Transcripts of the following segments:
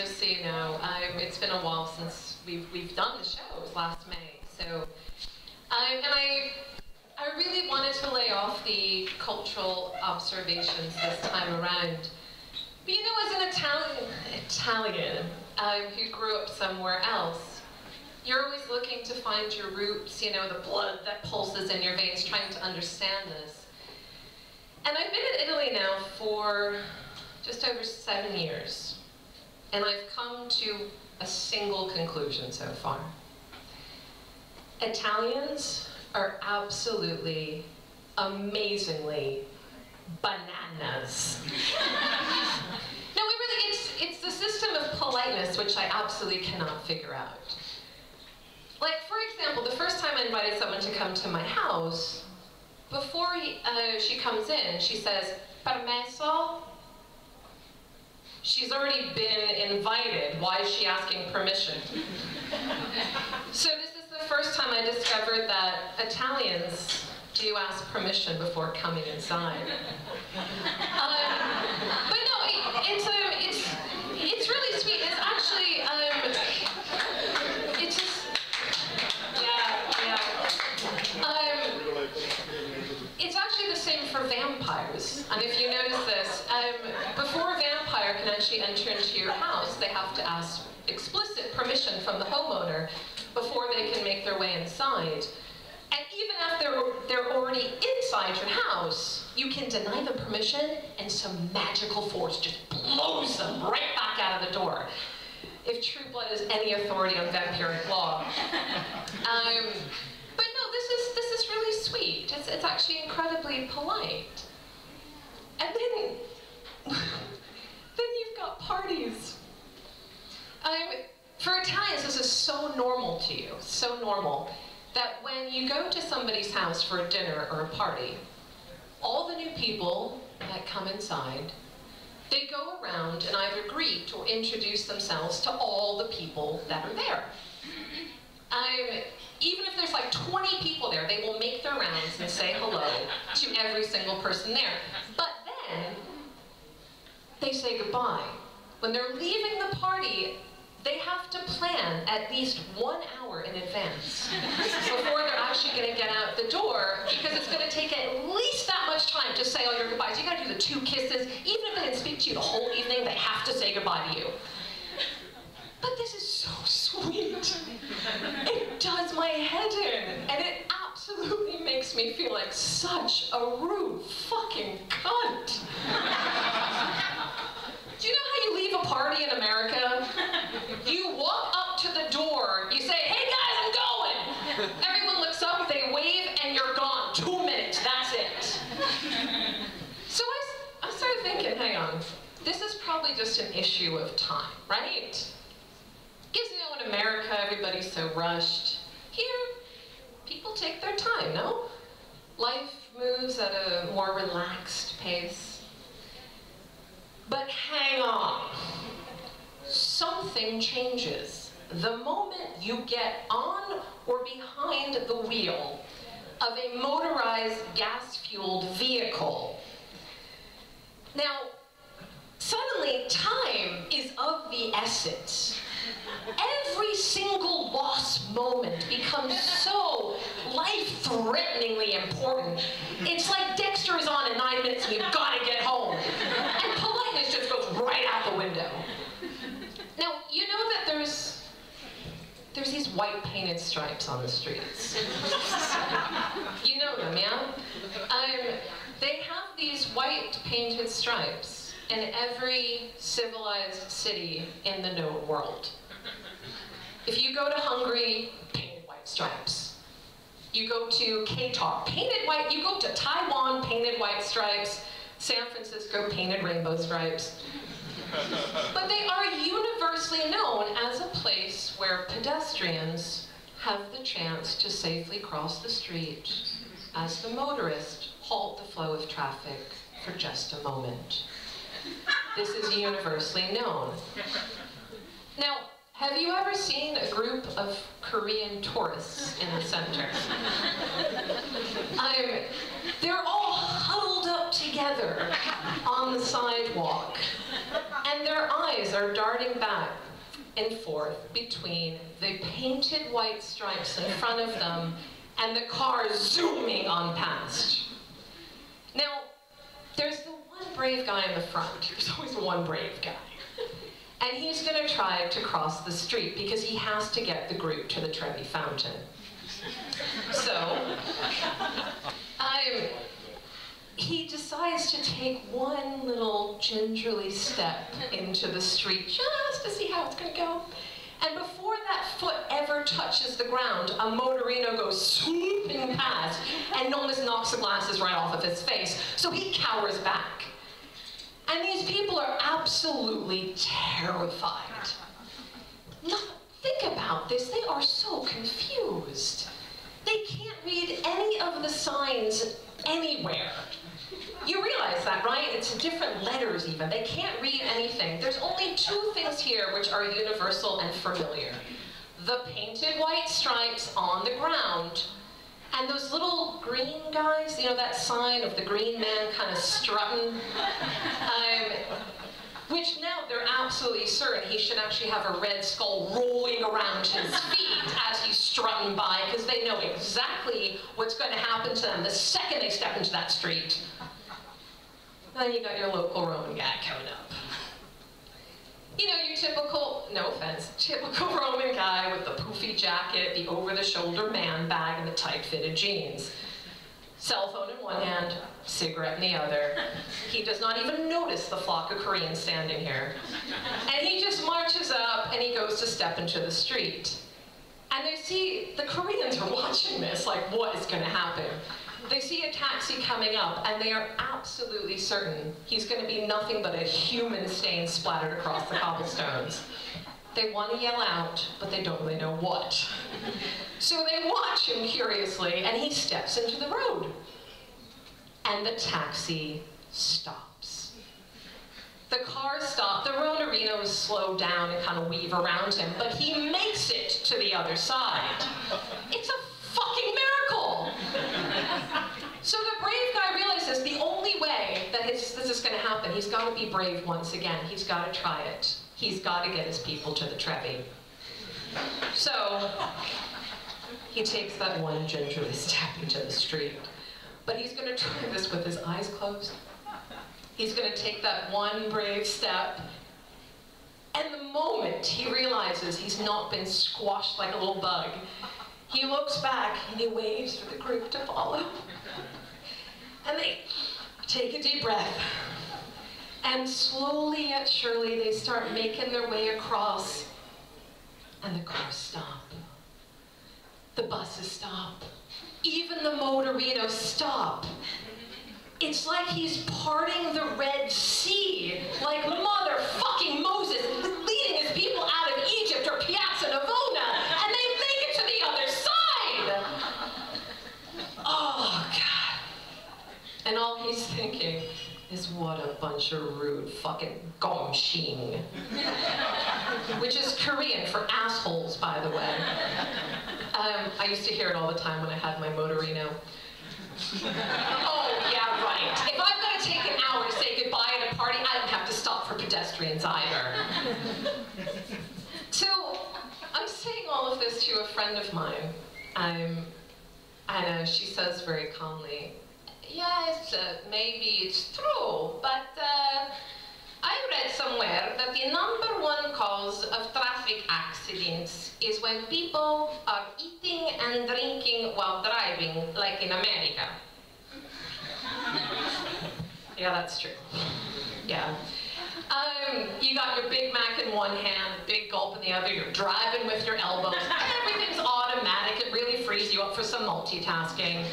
so you know, it's been a while since we've done the show. It was last May, so I really wanted to lay off the cultural observations this time around. But you know, as an Italian who grew up somewhere else, you're always looking to find your roots, you know, the blood that pulses in your veins, trying to understand this. And I've been in Italy now for just over 7 years, and I've come to a single conclusion so far. Italians are absolutely, amazingly bananas. No, it's the system of politeness which I absolutely cannot figure out. Like, for example, the first time I invited someone to come to my house, before she comes in, she says, "Permesso?" She's already been invited. Why is she asking permission? So this is the first time I discovered that Italians do ask permission before coming inside. But no, it's really sweet. It's actually, it's just, it's actually the same for vampires. And if you notice this, before a vampire can actually enter into your house, they have to ask explicit permission from the homeowner before they can make their way inside. And even after they're already inside your house, you can deny them permission and some magical force just blows them right back out of the door. If True Blood is any authority on vampiric law. But no, this is really sweet. It's actually incredibly polite. And then you've got parties. For Italians, this is so normal to you, so normal, that when you go to somebody's house for a dinner or a party, all the new people that come inside, they go around and either greet or introduce themselves to all the people that are there. Even if there's like 20 people there, they will make their rounds and say hello to every single person there. But then, they say goodbye. When they're leaving the party, they have to plan at least 1 hour in advance before they're actually going to get out the door, because it's going to take at least that much time to say all your goodbyes. You got to do the 2 kisses. Even if they didn't speak to you the whole evening, they have to say goodbye to you. But this is so sweet. It does my head in, and it absolutely makes me feel like such a rude fucking cunt. Do you know how you leave a party in America? You walk up to the door, you say, "Hey guys, I'm going!" Everyone looks up, they wave, and you're gone. 2 minutes, that's it. So I started thinking, hang on, this is probably just an issue of time, right? Because, you know, in America, everybody's so rushed. Here, people take their time, no? Life moves at a more relaxed pace. But hang on. Something changes the moment you get on or behind the wheel of a motorized gas-fueled vehicle. Now, suddenly time is of the essence. Every single lost moment becomes so life-threateningly important. It's like Dexter is on in 9 minutes and you've got to get home. And politeness just goes right out the window. Now, you know that there's these white painted stripes on the streets. You know them, yeah? They have these white painted stripes in every civilized city in the known world. If you go to Hungary, painted white stripes. You go to Qatar, painted white. You go to Taiwan, painted white stripes. San Francisco, painted rainbow stripes. But they are universally known as a place where pedestrians have the chance to safely cross the street as the motorists halt the flow of traffic for just a moment. This is universally known. Now, have you ever seen a group of Korean tourists in the center? They're all huddled up together on the sidewalk. And their eyes are darting back and forth between the painted white stripes in front of them and the car zooming on past. Now, there's the one brave guy in the front. There's always one brave guy. And he's going to try to cross the street because he has to get the group to the Trevi Fountain. So, he decides to take one little gingerly step into the street just to see how it's going to go. And before that foot ever touches the ground, a motorino goes swooping past and almost knocks the glasses right off of his face. So he cowers back. And these people are absolutely terrified. Now, think about this. They are so confused. They can't read any of the signs anywhere. You realize that, right? It's different letters even. They can't read anything. There's only two things here which are universal and familiar. The painted white stripes on the ground, and those little green guys, you know, that sign of the green man kind of strutting, which now they're absolutely certain he should actually have a red skull rolling around his feet as he's strutting by, because they know exactly what's going to happen to them the second they step into that street. Then you got your local Roman guy coming up. You know, your typical, no offense, typical Roman guy with the poofy jacket, the over-the-shoulder man bag, and the tight-fitted jeans. Cell phone in one hand, cigarette in the other. He does not even notice the flock of Koreans standing here. And he just marches up and he goes to step into the street. And they see, the Koreans are watching this, like, what is going to happen? They see a taxi coming up, and they are absolutely certain he's going to be nothing but a human stain splattered across the cobblestones. They want to yell out, but they don't really know what. So they watch him curiously, and he steps into the road. And the taxi stops. The car stops. The Ronarinos slow down and kind of weave around him, but he makes it to the other side. It's a fucking miracle! So the brave guy realizes the only way that this is going to happen, he's got to be brave once again. He's got to try it. He's got to get his people to the Trevi. So he takes that one gingerly step into the street. But he's going to try this with his eyes closed. He's going to take that one brave step. And the moment he realizes he's not been squashed like a little bug, he looks back and he waves for the group to follow. And they take a deep breath. And slowly yet surely they start making their way across. And the cars stop. The buses stop. Even the motorinos stop. It's like he's parting the Red Sea, like motherfucking Moses leading his people out of Egypt or Piazza Navona, and they make it to the other side! Oh, God. And all he's thinking is, what a bunch of rude fucking gongshing. Which is Korean for assholes, by the way. I used to hear it all the time when I had my motorino. Oh, yeah, right. If I've got to take an hour to say goodbye at a party, I don't have to stop for pedestrians either. So, I'm saying all of this to a friend of mine, and she says very calmly, yes, maybe it's true, but I read somewhere that the #1 cause of traffic accidents is when people are eating and drinking while driving, like in America. Yeah, that's true. Yeah. You got your Big Mac in one hand, big gulp in the other, you're driving with your elbows, everything's automatic, it really frees you up for some multitasking.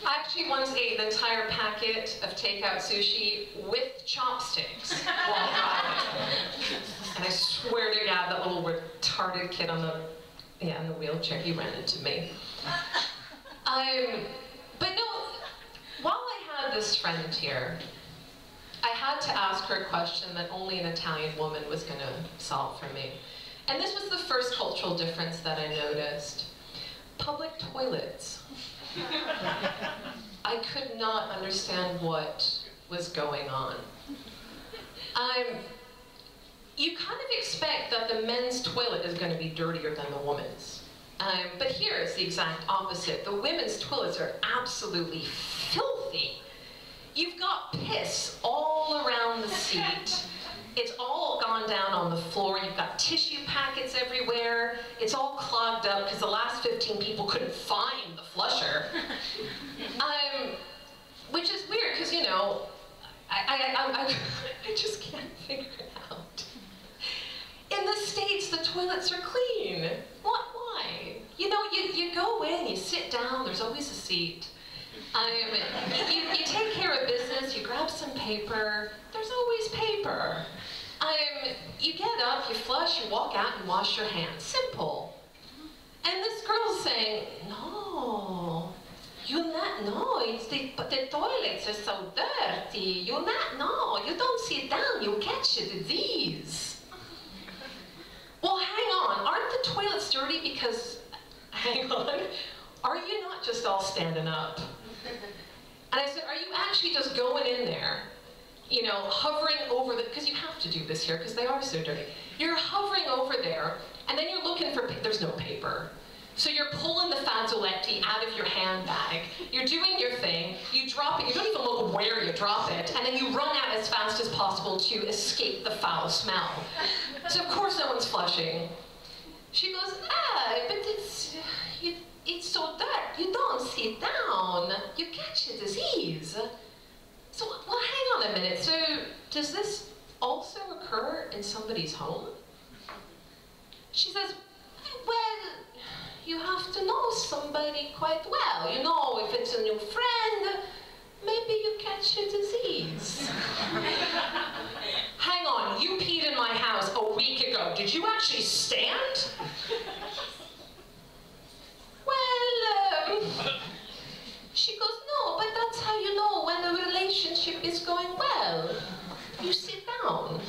I actually once ate an entire packet of takeout sushi with chopsticks while driving. And I swear to God, that little retarded kid on in the wheelchair, he ran into me. But no, while I had this friend here, I had to ask her a question that only an Italian woman was going to solve for me. And this was the first cultural difference that I noticed. Public toilets. I could not understand what was going on. You kind of expect that the men's toilet is going to be dirtier than the women's. But here it's the exact opposite. The women's toilets are absolutely filthy. You've got piss all around the seat. It's all gone down on the floor. You've got tissue packets everywhere. It's all clogged up because the last 15 people couldn't find the flusher. Which is weird because, you know, I just can't figure it out. In the States, the toilets are clean. Why? You know, you go in, you sit down, there's always a seat. You take care of business, you grab some paper, there's always paper. You get up, you flush, you walk out, and wash your hands. Simple. And this girl's saying, no, the toilets are so dirty. You don't sit down, you catch a disease. Well, hang on, aren't the toilets dirty because, hang on, are you not just all standing up? And I said, are you actually just going in there, you know, hovering over because you have to do this here because they are so dirty. You're hovering over there, and then you're looking for, there's no paper. So you're pulling the fazzoletti out of your handbag, you're doing your thing, you drop it, you don't even look where you drop it, and then you run out as fast as possible to escape the foul smell. So of course no one's flushing. She goes, but it's so dark, you don't sit down, you catch a disease. So, well, hang on a minute, so does this also occur in somebody's home? She says, well, you have to know somebody quite well. You know, if it's a new friend, maybe you catch a disease. Hang on, you peed in my house a week ago. Did you actually stand? Well, she goes, no, but that's how you know when a relationship is going well. You sit down.